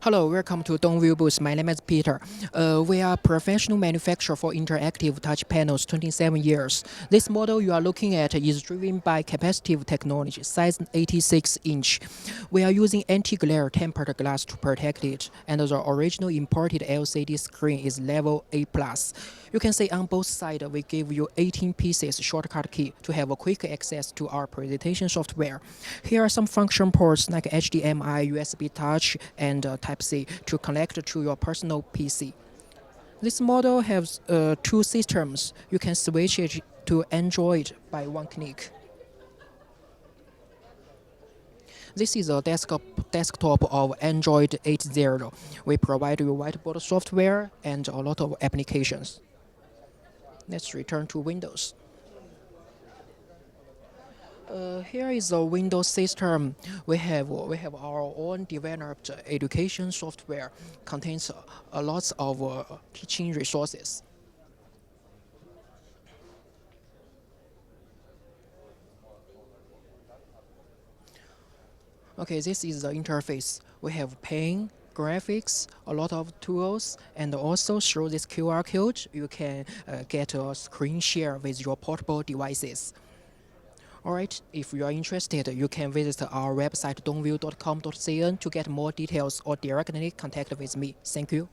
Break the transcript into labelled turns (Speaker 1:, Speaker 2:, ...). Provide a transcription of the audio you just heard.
Speaker 1: Hello, welcome to Donview booth. My name is Peter. We are a professional manufacturer for interactive touch panels, 27 years. This model you are looking at is driven by Capacitive technology, size 86-inch. We are using anti-glare tempered glass to protect it, and the original imported LCD screen is level A+. You can see on both sides we give you 18 pieces shortcut key to have a quick access to our presentation software. Here are some function ports like HDMI, USB Touch, and Type-C to connect to your personal PC. This model has two systems. You can switch it to Android by one click. This is a desktop of Android 8.0. We provide you whiteboard software and a lot of applications. Let's return to Windows. Here is the Windows system. We have our own developed education software. Contains a lot of teaching resources. Okay, this is the interface. We have paint, graphics, a lot of tools, and also through this QR code, you can get a screen share with your portable devices. Alright, if you are interested, you can visit our website donview.com.cn to get more details or directly contact with me. Thank you.